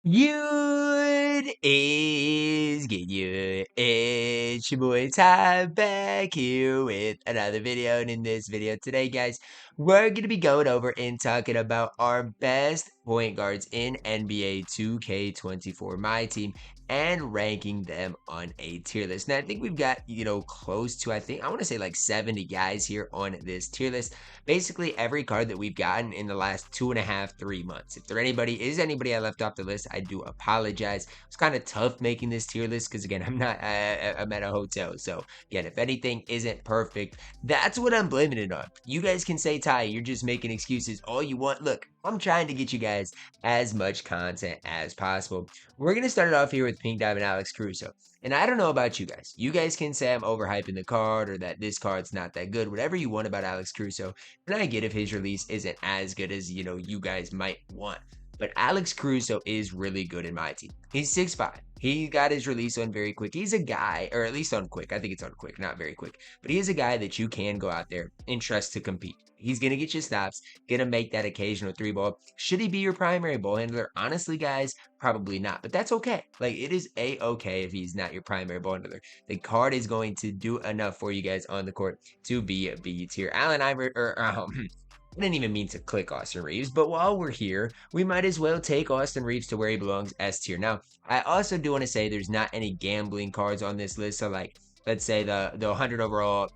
Good is good. It's your boy Ty back here with another video. And in this video today, guys, we're going to be going over and talking about our best point guards in NBA 2K24 MyTEAM and ranking them on a tier list. Now, I think we've got, close to, I want to say like 70 guys here on this tier list. Basically, every card that we've gotten in the last 2.5, 3 months. If there is anybody I left off the list, I do apologize. It's kind of tough making this tier list because again, I'm at a hotel. So again, if anything isn't perfect, that's what I'm blaming it on. You guys can say, Ty, you're just making excuses all you want. Look, I'm trying to get you guys as much content as possible. We're gonna start it off here with Pink Diamond Alex Caruso. And I don't know about you guys. You guys can say I'm overhyping the card or that this card's not that good. Whatever you want about Alex Caruso. And I get if his release isn't as good as, you guys might want. But Alex Caruso is really good in my team. He's 6'5". He got his release on very quick. He's a guy, or at least on quick. I think it's on quick, not very quick. But he is a guy that you can go out there and trust to compete. He's going to get you stops, going to make that occasional three ball. Should he be your primary ball handler? Honestly, guys, probably not. But that's okay. Like, it is a-okay if he's not your primary ball handler. The card is going to do enough for you guys on the court to be a B tier. Allen Iver, I didn't even mean to click Austin Reeves, but while we're here, we might as well take Austin Reeves to where he belongs, S tier. Now, I also do want to say there's not any gambling cards on this list. So, like, let's say the 100 overall,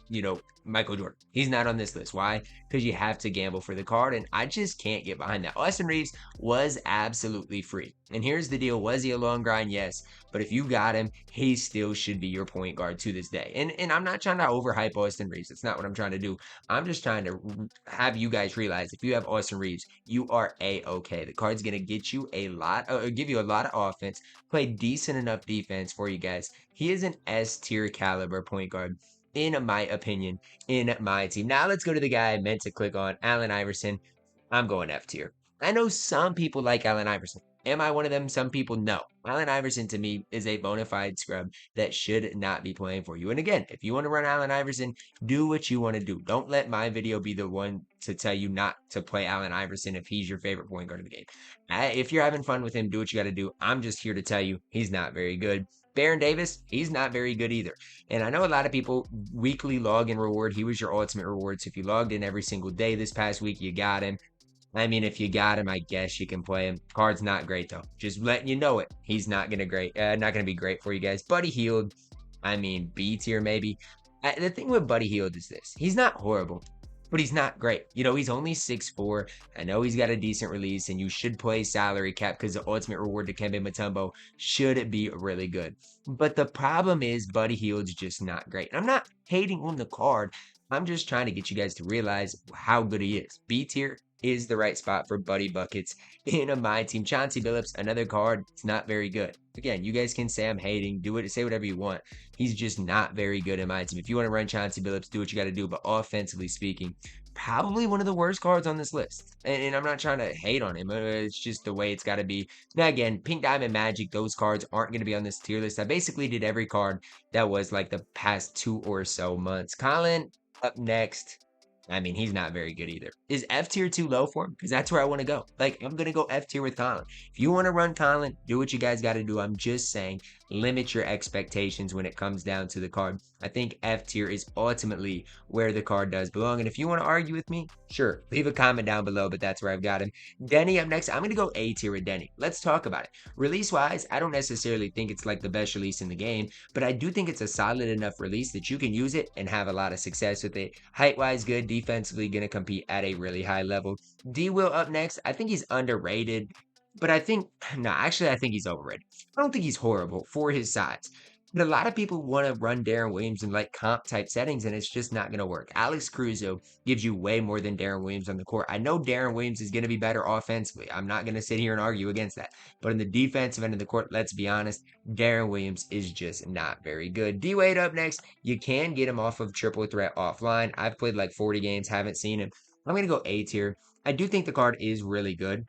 Michael Jordan. He's not on this list. Why? Because you have to gamble for the card, and I just can't get behind that. Austin Reeves was absolutely free. And here's the deal. Was he a long grind? Yes. But if you got him, he still should be your point guard to this day. And I'm not trying to overhype Austin Reeves. That's not what I'm trying to do. I'm just trying to have you guys realize if you have Austin Reeves, you are a-okay. The card's going to get you a lot, or give you a lot of offense, play decent enough defense for you guys. He is an S tier caliber point guard, in my opinion, in my team. Now let's go to the guy I meant to click on, Allen Iverson. I'm going F tier. I know some people like Allen Iverson. Am I one of them? Some people no. Allen Iverson to me is a bona fide scrub that should not be playing for you. And again, if you want to run Allen Iverson, do what you want to do. Don't let my video be the one to tell you not to play Allen Iverson if he's your favorite point guard of the game. If you're having fun with him, do what you got to do. I'm just here to tell you he's not very good. Baron Davis, he's not very good either. And I know a lot of people weekly login reward. He was your ultimate reward. So if you logged in every single day this past week, you got him. I mean, if you got him, I guess you can play him. Card's not great though. Just letting you know it. He's not gonna be great for you guys. Buddy Hield, I mean, B tier maybe. The thing with Buddy Hield is this: he's not horrible, but he's not great. He's only 6'4". I know he's got a decent release, and you should play salary cap because the ultimate reward to Kemba Mutombo should be really good. But the problem is Buddy Hield's just not great. And I'm not hating on the card. I'm just trying to get you guys to realize how good he is. B tier is the right spot for Buddy Buckets in my team. Chauncey Billups, another card, it's not very good. Again, you guys can say I'm hating, do it, say whatever you want. He's just not very good in my team. If you want to run Chauncey Billups, do what you got to do. But offensively speaking, probably one of the worst cards on this list. And I'm not trying to hate on him. It's just the way it's got to be. Now, again, Pink Diamond Magic, those cards aren't going to be on this tier list. I basically did every card that was like the past 2 or so months. Colin, up next. I mean, he's not very good either. Is F tier too low for him? Because that's where I want to go. Like, I'm going to go F tier with Colin. If you want to run Colin, do what you guys got to do. I'm just saying, limit your expectations when it comes down to the card. I think F tier is ultimately where the card does belong. And if you want to argue with me, sure, leave a comment down below, but that's where I've got him. Denny up next. I'm going to go A tier with Denny. Let's talk about it. Release-wise, I don't necessarily think it's like the best release in the game, but I do think it's a solid enough release that you can use it and have a lot of success with it. Height-wise, good. Defensively, going to compete at a really high level. D-Will up next. I think he's underrated, but I think he's overrated. I don't think he's horrible for his size. But a lot of people want to run Darren Williams in like comp type settings, and it's just not going to work. Alex Caruso gives you way more than Darren Williams on the court. I know Darren Williams is going to be better offensively. I'm not going to sit here and argue against that. But in the defensive end of the court, let's be honest, Darren Williams is just not very good. D-Wade up next. You can get him off of triple threat offline. I've played like 40 games, haven't seen him. I'm going to go A tier. I do think the card is really good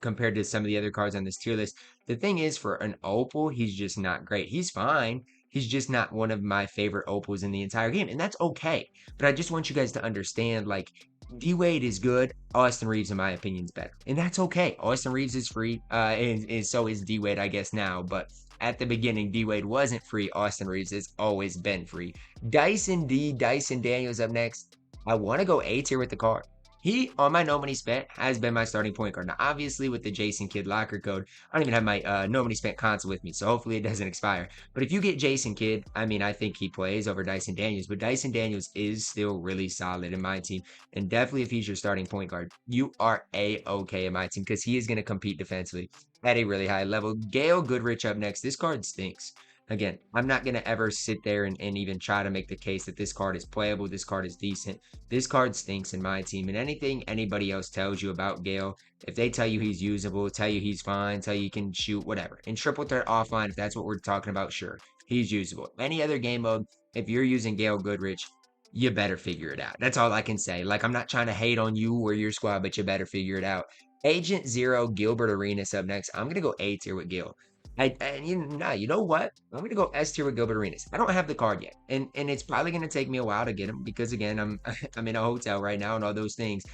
compared to some of the other cards on this tier list. The thing is, for an opal, he's just not great. He's fine. He's just not one of my favorite opals in the entire game, and that's okay. But I just want you guys to understand, like, D-Wade is good. Austin Reeves, in my opinion, is better. And that's okay. Austin Reeves is free. And so is D-Wade, I guess, now. But at the beginning, D-Wade wasn't free. Austin Reeves has always been free. Dyson Daniels up next. I want to go A tier with the card. He, on my no money spent, has been my starting point guard. Now, obviously, with the Jason Kidd locker code, I don't even have my no money spent console with me, so hopefully it doesn't expire. But if you get Jason Kidd, I mean, I think he plays over Dyson Daniels, but Dyson Daniels is still really solid in my team. And definitely, if he's your starting point guard, you are A-okay in my team because he is going to compete defensively at a really high level. Gail Goodrich up next. This card stinks. Again, I'm not going to ever sit there and even try to make the case that this card is playable, this card is decent. This card stinks in my team. And anything anybody else tells you about Gale, if they tell you he's usable, tell you he's fine, tell you he can shoot, whatever. In triple threat offline, if that's what we're talking about, sure, he's usable. Any other game mode, if you're using Gale Goodrich, you better figure it out. That's all I can say. Like, I'm not trying to hate on you or your squad, but you better figure it out. Agent Zero, Gilbert Arenas up next. I'm going to go A tier with Gil. You know what? I'm gonna go S tier with Gilbert Arenas. I don't have the card yet, and it's probably gonna take me a while to get him because again, I'm in a hotel right now and all those things.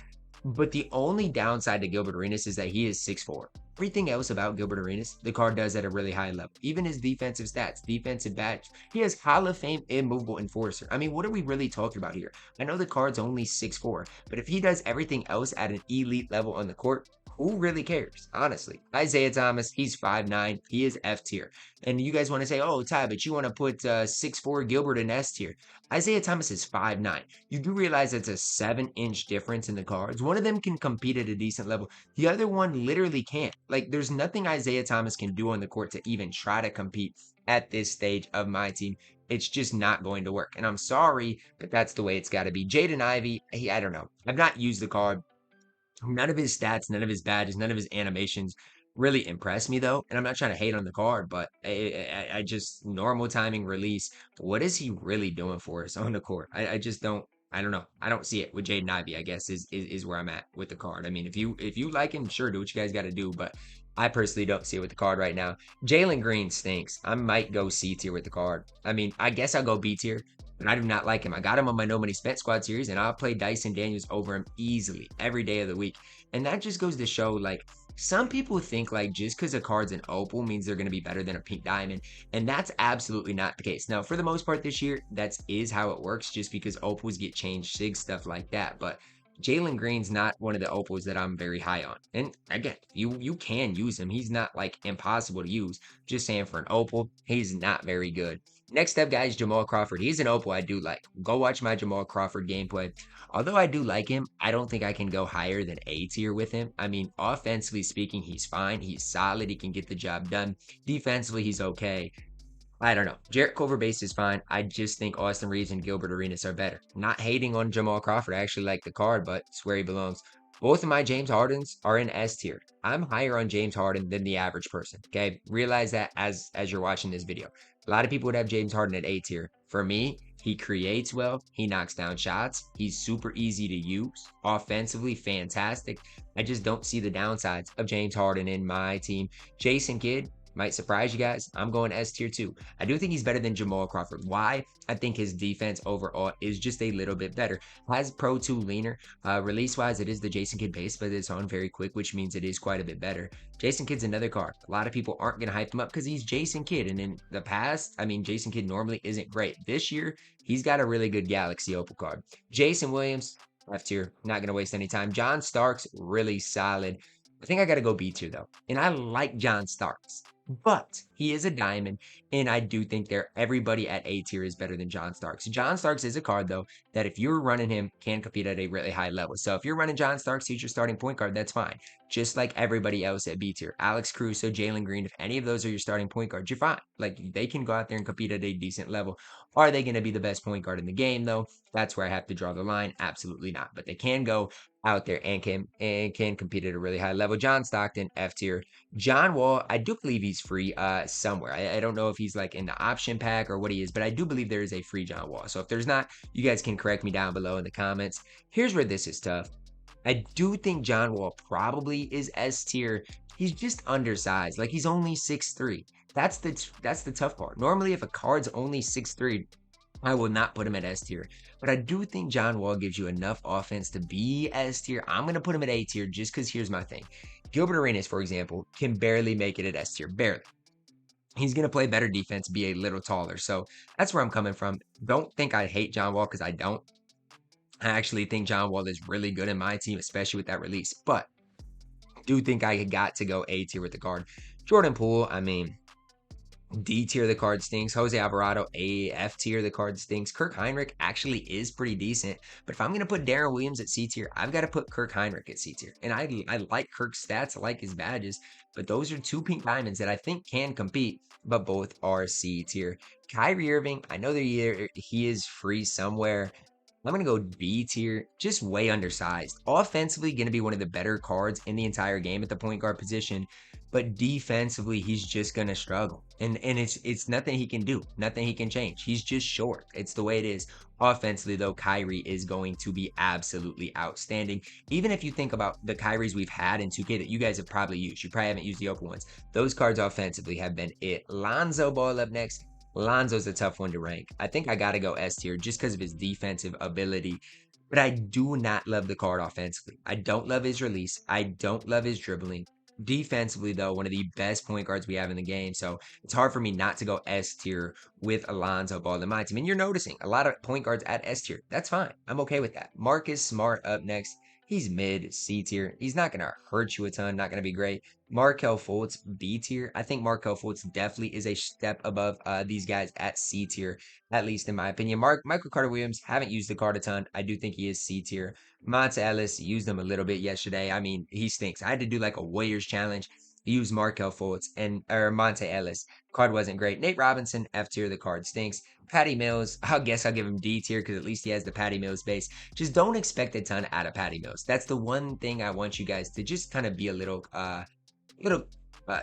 But the only downside to Gilbert Arenas is that he is 6'4". Everything else about Gilbert Arenas, the card does at a really high level. Even his defensive stats, defensive badge. He has Hall of Fame immovable enforcer. I mean, what are we really talking about here? I know the card's only 6'4", but if he does everything else at an elite level on the court, who really cares? Honestly. Isaiah Thomas, he's 5'9". He is F tier. And you guys want to say, oh, Ty, but you want to put 6'4" Gilbert in S tier. Isaiah Thomas is 5'9". You do realize it's a 7-inch difference in the cards. One of them can compete at a decent level. The other one literally can't. Like, there's nothing Isaiah Thomas can do on the court to even try to compete at this stage of my team. It's just not going to work. And I'm sorry, but that's the way it's got to be. Jaden Ivey, I don't know. I've not used the card. None of his stats, none of his badges, none of his animations really impress me though. And I'm not trying to hate on the card, but I just normal timing release. What is he really doing for us on the court? I just don't. I don't know. I don't see it with Jaden Ivey. I guess is where I'm at with the card. I mean, if you like him, sure, do what you guys got to do. But I personally don't see it with the card right now. Jalen Green stinks. I might go C tier with the card. I mean, I guess I'll go B tier, but I do not like him. I got him on my No Money Spent Squad series, and I'll play Dyson Daniels over him easily every day of the week. And that just goes to show, like, some people think, like, just because a card's an opal means they're going to be better than a pink diamond. And that's absolutely not the case. Now, for the most part this year, that is how it works, just because opals get changed, sig, stuff like that. But Jalen Green's not one of the opals that I'm very high on. And again, you can use him. He's not like impossible to use. Just saying for an opal, he's not very good. Next up, guys, Jamal Crawford. He's an opal I do like. Go watch my Jamal Crawford gameplay. Although I do like him, I don't think I can go higher than A tier with him. I mean, offensively speaking, he's fine. He's solid. He can get the job done. Defensively, he's okay. I don't know. Jarrett Culver base is fine. I just think Austin Reeves and Gilbert Arenas are better. Not hating on Jamal Crawford. I actually like the card, but it's where he belongs. Both of my James Hardens are in S tier. I'm higher on James Harden than the average person. Okay, realize that as you're watching this video. A lot of people would have James Harden at A tier. For me, he creates well. He knocks down shots. He's super easy to use. Offensively, fantastic. I just don't see the downsides of James Harden in my team. Jason Kidd might surprise you guys. I'm going S tier too. I do think he's better than Jamal Crawford. Why? I think his defense overall is just a little bit better. Has Pro 2 leaner. Release-wise, it is the Jason Kidd base, but it's on very quick, which means it is quite a bit better. Jason Kidd's another card. A lot of people aren't going to hype him up because he's Jason Kidd. And in the past, I mean, Jason Kidd normally isn't great. This year, he's got a really good Galaxy Opal card. Jason Williams, F tier. Not going to waste any time. John Starks, really solid. I think I got to go B tier though. And I like John Starks. But he is a diamond, and I do think everybody at A tier is better than John Starks. John Starks is a card, though, that if you're running him, can compete at a really high level. So if you're running John Starks, he's your starting point guard, that's fine. Just like everybody else at B tier. Alex Caruso, Jalen Green, if any of those are your starting point guards, you're fine. Like, they can go out there and compete at a decent level. Are they going to be the best point guard in the game, though? That's where I have to draw the line. Absolutely not. But they can go out there and can compete at a really high level. John Stockton, F tier. John Wall, I do believe he's free somewhere. I don't know if he's like in the option pack or what he is, but I do believe there is a free John Wall. So if there's not, you guys can correct me down below in the comments. Here's where this is tough. I do think John Wall probably is S tier. He's just undersized. Like, he's only 6'3". That's the tough part. Normally, if a card's only 6'3", I will not put him at S tier, but I do think John Wall gives you enough offense to be S tier. I'm going to put him at A tier just because here's my thing. Gilbert Arenas, for example, can barely make it at S tier, barely. He's going to play better defense, be a little taller. So that's where I'm coming from. Don't think I hate John Wall because I don't. I actually think John Wall is really good in my team, especially with that release. But do think I got to go A tier with the guard. Jordan Poole, I mean, D tier, the card stinks. Jose Alvarado, A, F tier, the card stinks. Kirk Heinrich actually is pretty decent. But if I'm going to put Darren Williams at C tier, I've got to put Kirk Heinrich at C tier. And I like Kirk's stats. I like his badges. But those are two pink diamonds that I think can compete, but both are C tier. Kyrie Irving, I know that he is free somewhere. I'm going to go B tier, just way undersized. Offensively, going to be one of the better cards in the entire game at the point guard position, but defensively, he's just going to struggle. And it's nothing he can do, nothing he can change. He's just short. It's the way it is. Offensively, though, Kyrie is going to be absolutely outstanding. Even if you think about the Kyries we've had in 2K that you guys have probably used, you probably haven't used the open ones. Those cards offensively have been it. Lonzo Ball up next. Lonzo's a tough one to rank. I think I got to go S tier just because of his defensive ability. But I do not love the card offensively. I don't love his release. I don't love his dribbling. Defensively, though, one of the best point guards we have in the game. So it's hard for me not to go S tier with Alonzo Ball in my team. And you're noticing a lot of point guards at S tier. That's fine. I'm okay with that. Marcus Smart up next. He's mid C tier. He's not going to hurt you a ton. Not going to be great. Markelle Fultz, B tier. I think Markelle Fultz definitely is a step above these guys at C tier, at least in my opinion. Michael Carter Williams, haven't used the card a ton. I do think he is C tier. Monta Ellis, used him a little bit yesterday. I mean, he stinks. I had to do like a Warriors challenge. Use Markelle Fultz or Monta Ellis. Card wasn't great. Nate Robinson, F tier. The card stinks. Patty Mills, I guess I'll give him D tier because at least he has the Patty Mills base. Just don't expect a ton out of Patty Mills. That's the one thing I want you guys to just kind of be a little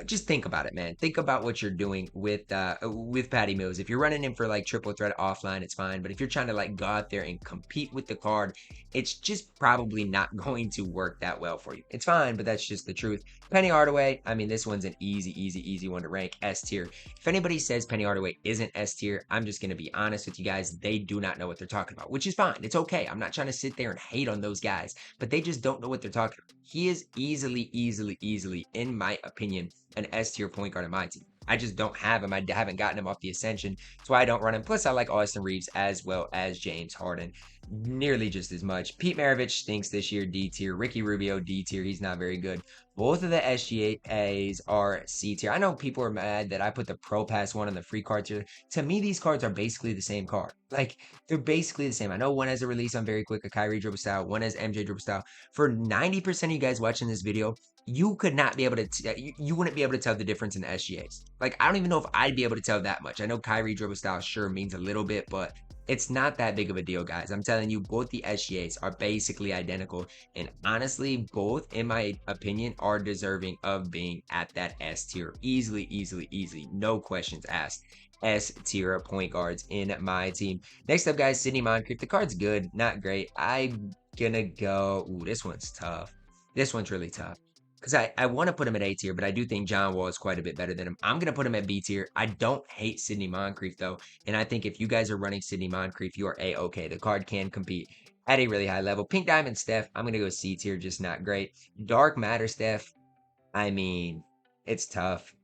just think about it, man. Think about what you're doing with Patty Mills. If you're running him for like triple threat offline, it's fine. But if you're trying to like go out there and compete with the card, it's just probably not going to work that well for you. It's fine, but that's just the truth. Penny Hardaway, I mean, this one's an easy one to rank S tier. If anybody says Penny Hardaway isn't S tier, I'm just going to be honest with you guys. They do not know what they're talking about, which is fine. It's okay. I'm not trying to sit there and hate on those guys, but they just don't know what they're talking about. He is easily, in my opinion, an S tier point guard in my team. I just don't have him. I haven't gotten him off the ascension. That's why I don't run him. Plus, I like Austin Reeves as well as James Harden nearly just as much. Pete Maravich stinks this year, D tier. Ricky Rubio, D tier. He's not very good. Both of the SGAs are C tier. I know people are mad that I put the Pro Pass one on the free card tier. To me, these cards are basically the same card. Like, they're basically the same. I know one has a release on Very Quick, a Kyrie dribble style. One has MJ dribble style. For 90% of you guys watching this video, you could not be able to, you wouldn't be able to tell the difference in the SGAs. Like, I don't even know if I'd be able to tell that much. I know Kyrie dribble style sure means a little bit, but it's not that big of a deal, guys. I'm telling you, both the SGAs are basically identical. And honestly, both, in my opinion, are deserving of being at that S tier. Easily. No questions asked. S tier point guards in my team. Next up, guys, Sidney Moncrief. The card's good, not great. I'm gonna go, ooh, this one's tough. This one's really tough. Because I want to put him at A tier, but I do think John Wall is quite a bit better than him. I'm going to put him at B tier. I don't hate Sidney Moncrief, though. And I think if you guys are running Sidney Moncrief, you are A-okay. The card can compete at a really high level. Pink Diamond Steph, I'm going to go C tier, just not great. Dark Matter Steph, I mean, it's tough.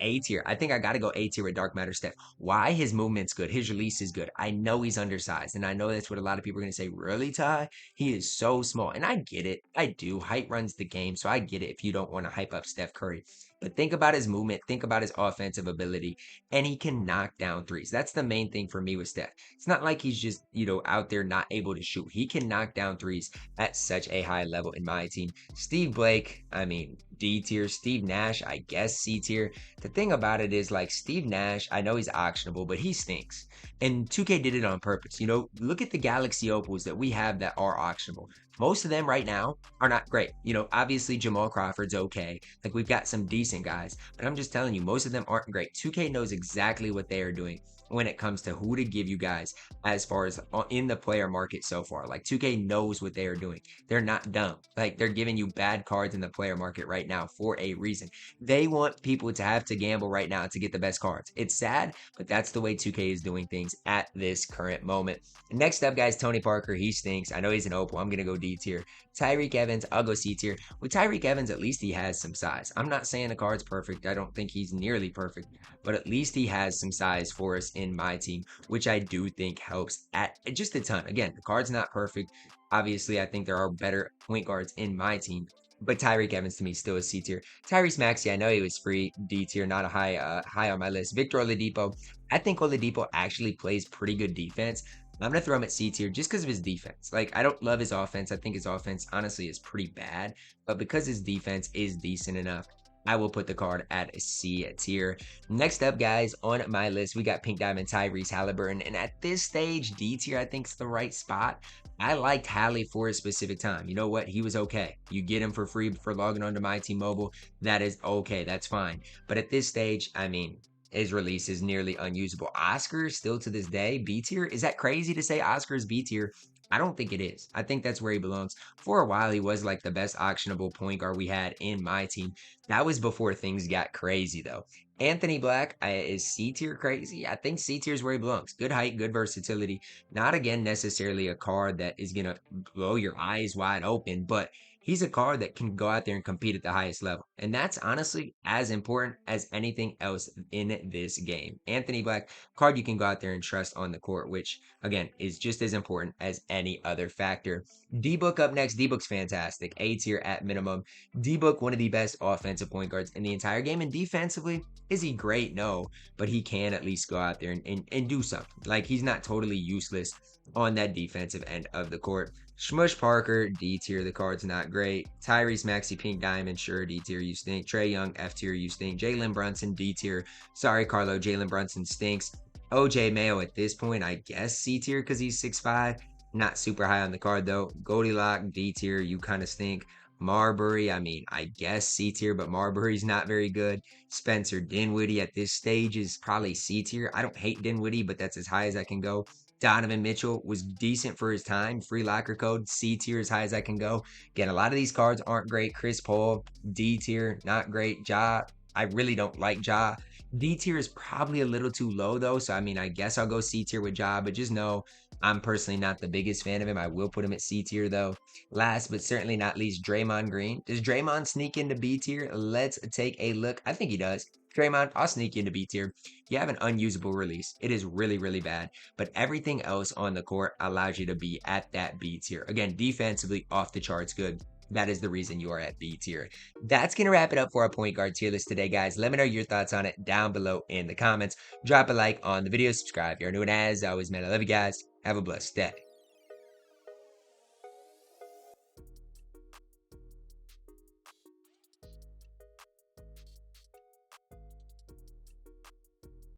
A tier. I think I got to go A tier with Dark Matter Steph. Why? His movement's good. His release is good. I know he's undersized, and I know that's what a lot of people are going to say. Really, Ty? He is so small, and I get it. I do. Height runs the game, so I get it if you don't want to hype up Steph Curry. But think about his movement. Think about his offensive ability, and he can knock down threes. That's the main thing for me with Steph. It's not like he's just, out there not able to shoot. He can knock down threes at such a high level in my team. Steve Blake, I mean, D tier. Steve Nash, I guess C tier. The thing about it is, like, Steve Nash, I know he's auctionable, but he stinks. And 2K did it on purpose. Look at the Galaxy Opals that we have that are auctionable. Most of them right now are not great. Obviously Jamal Crawford's okay. Like, we've got some decent guys, but I'm just telling you, most of them aren't great. 2K knows exactly what they are doing. when it comes to who to give you guys as far as in the player market so far. Like 2K knows what they are doing. They're not dumb. Like they're giving you bad cards in the player market right now for a reason. They want people to have to gamble right now to get the best cards. It's sad, but that's the way 2K is doing things at this current moment. Next up, guys, Tony Parker. He stinks. I know he's an opal. I'm going to go D tier. Tyreek Evans, I'll go C tier. With Tyreek Evans, at least he has some size. I'm not saying the card's perfect. I don't think he's nearly perfect, but at least he has some size for us in my team, which I do think helps at just a ton. Again, the card's not perfect. Obviously, I think there are better point guards in my team, but Tyreek Evans to me still is C tier. Tyrese Maxey, I know he was free, D tier, not a high on my list. Victor Oladipo, I think Oladipo actually plays pretty good defense. I'm gonna throw him at C tier just because of his defense. Like I don't love his offense. I think his offense honestly is pretty bad, but because his defense is decent enough, I will put the card at a C tier. Next up, guys, on my list, we got Pink Diamond Tyrese Halliburton. And at this stage, D tier, I think is the right spot. I liked Hallie for a specific time. You know what? He was okay. You get him for free for logging onto MyTEAM Mobile. That is okay. That's fine. But at this stage, I mean, his release is nearly unusable. Oscar, still to this day, B tier. Is that crazy to say Oscar is B tier? I don't think it is. I think that's where he belongs. For a while, he was like the best auctionable point guard we had in my team. That was before things got crazy, though. Anthony Black is C tier crazy. I think C tier is where he belongs. Good height, good versatility. Not again necessarily a card that is gonna blow your eyes wide open, but he's a card that can go out there and compete at the highest level. And that's honestly as important as anything else in this game. Anthony Black, card you can go out there and trust on the court, which again is just as important as any other factor. D-Book up next. D-Book's fantastic. A tier at minimum. D-Book, one of the best offensive point guards in the entire game. And defensively, is he great? No, but he can at least go out there and do something. Like he's not totally useless on that defensive end of the court. Shmush Parker, D tier. The card's not great. Tyrese Maxey, Pink Diamond, sure, D tier, you stink. Trae Young, F tier, you stink. Jalen Brunson, D tier. Sorry, Carlo, Jalen Brunson stinks. OJ Mayo at this point, I guess C tier because he's 6'5". Not super high on the card though. Goldilocks, D tier, you kind of stink. Marbury, I mean, I guess C tier, but Marbury's not very good. Spencer Dinwiddie at this stage is probably C tier. I don't hate Dinwiddie, but that's as high as I can go. Donovan Mitchell was decent for his time. Free locker code, C tier as high as I can go. Again, a lot of these cards aren't great. Chris Paul, D tier, not great. Ja, I really don't like Ja. D tier is probably a little too low though. So I mean, I guess I'll go C tier with Ja, but just know I'm personally not the biggest fan of him. I will put him at C tier though. Last but certainly not least, Draymond Green. Does Draymond sneak into B tier? Let's take a look. I think he does. Draymond, I'll sneak you into B tier. You have an unusable release. It is really, really bad. But everything else on the court allows you to be at that B tier. Again, defensively off the charts good. That is the reason you are at B tier. That's going to wrap it up for our point guard tier list today, guys. Let me know your thoughts on it down below in the comments. Drop a like on the video, subscribe if you're new, and as always, man, I love you guys. Have a blessed day.